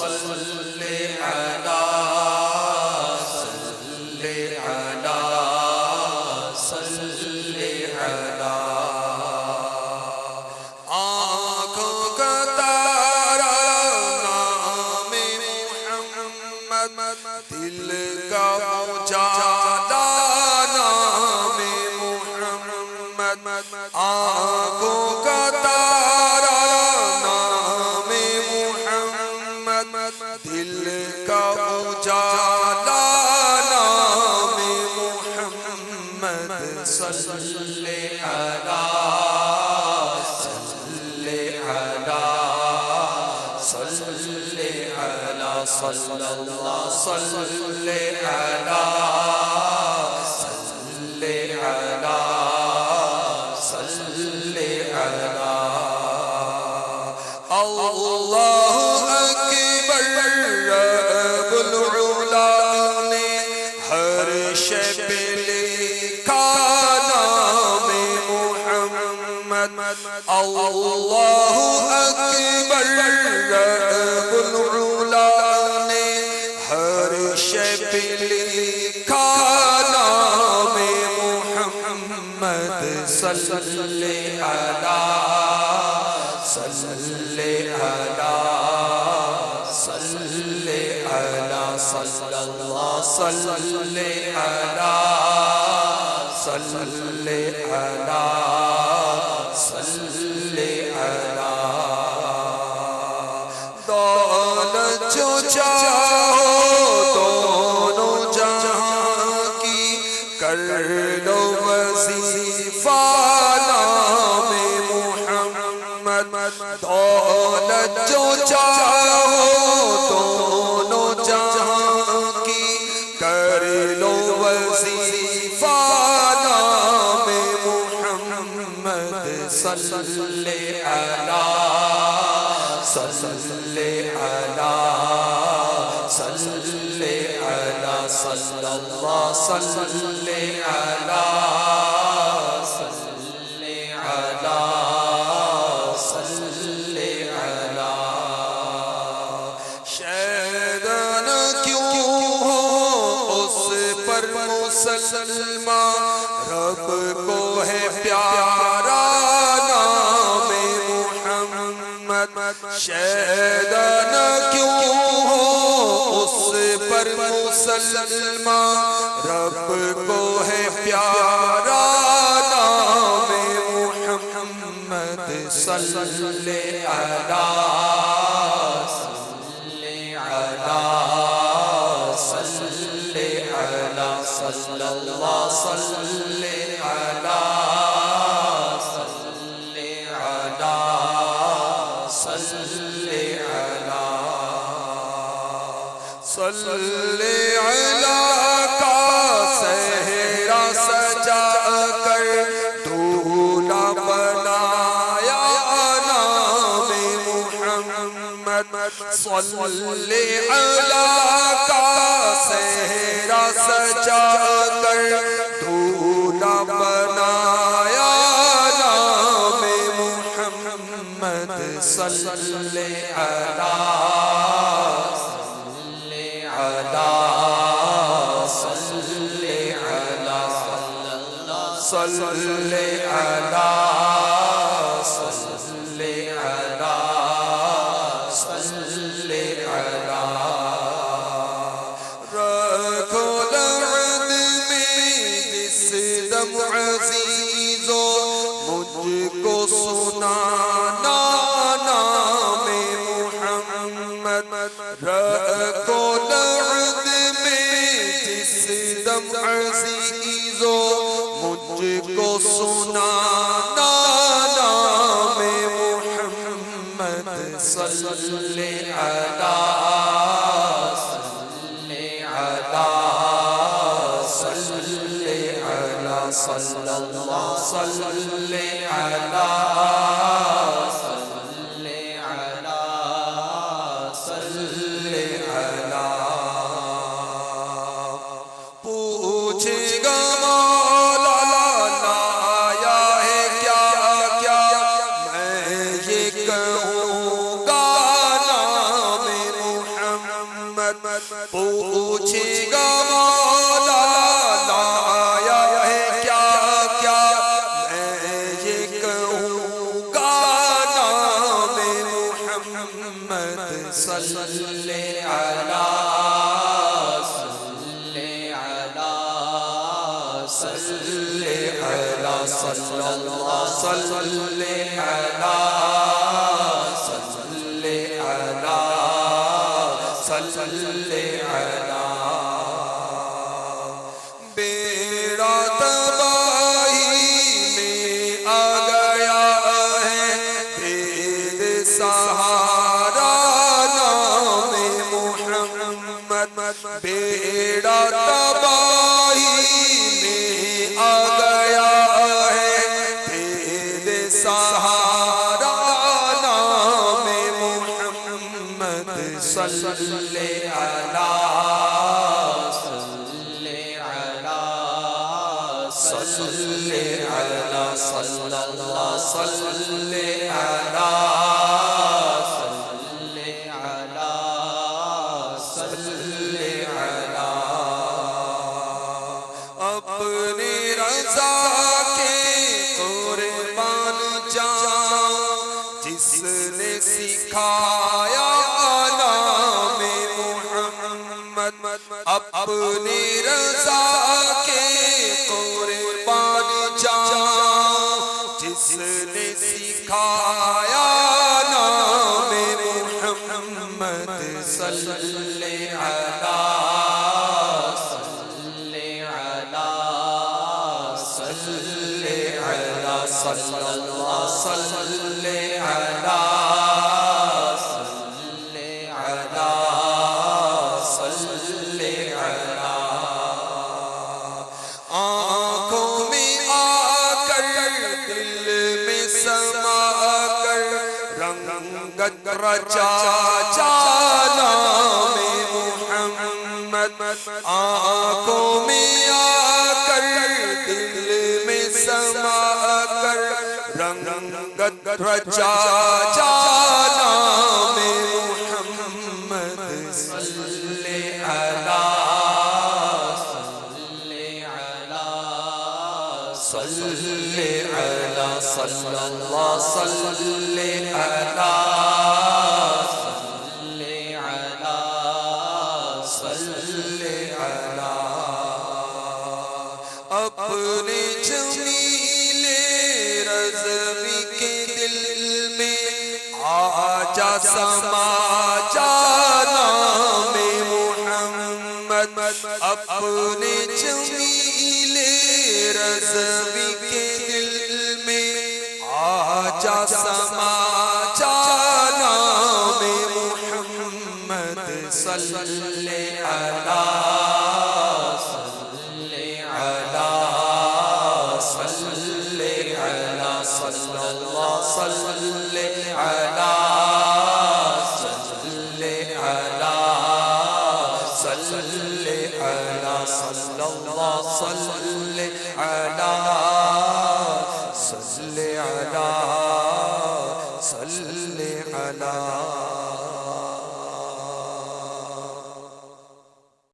صلی علی دل کا اجالا نام محمد آنکھوں کا تارا نام محمد دل کا اجالا نام محمد صلی علی صلی اللہ صلی علی اللہ اکبر رب العلا نے ہر شے پہ لکھا نام محمد اللہ اکبر رب العلا لکھا نام محمد صلی علی صلی علی صلی علی صلی اللہ صلی علی صلی علی صلی علی دولت جو چاہو کر لو وظیفہ نام محمد دولت جو چاہو دونوں جہاں کی کر لو وظیفہ نام محمد صلی علی صلی علی صلی علی صلی اللہ صلی علی صلی علی صلی علی شیطان کیوں ہو اس پر مسلمان رب کو ہے پیارا نام محمد شیطان کیوں ہو اس پر مسلمان رب کو ہے پیارا نام محمد صلی علی صلی علی صلی علی صلی اللہ صلی علی صلی علی صلی علی صلی علی کا صحرا سجا کر دولہا بنایا نام محمد صلی علی کا صحرا سجا کر دولہا بنایا نام محمد صلی علی صلی علی صلی علی صلی علی رکھو لعد میں جس دم عزیزو مجھ کو سنانا نام محمد رکھو لعد میں جس دم عزیزو مجھ کو سنانا نام محمد صلی علی صلی علی صلی علی صلی اللہ صلی علی صلی علی صلی علی پوچھے گا صل على صلى الله صل على صل على صل على بیڑا تباہی میں آ گیا ہے دید سہارا نام محمد بیڑا تباہی میں آ گیا ہے دید سہارا نام محمد صلی علی صل على صلى الله صل على صل على صل على اپنی رضا کے قربان جاؤ جس نے سکھایا نام محمد اپنی رضا کے قربان جاؤ جس نے سکھایا نام محمد صلی علی صلی علی صلی اللہ صلی علی آنکھوں میں آ کر دل میں سما کر رنگت رچا نام محمد آنکھوں میں آ کر دل میں سما کر رنگت رچا نام محمد صلی علی صل على صلى الله صل على صل على اپنے جمیل رضوی کے دل میں آجا سما نام محمد اپنے جمیل رضوی کے دل میں آجا سما نام محمد صلی علی صلی علی صلی اللہ صلی علی صلی علی صلی علی صلی اللہ صلی علی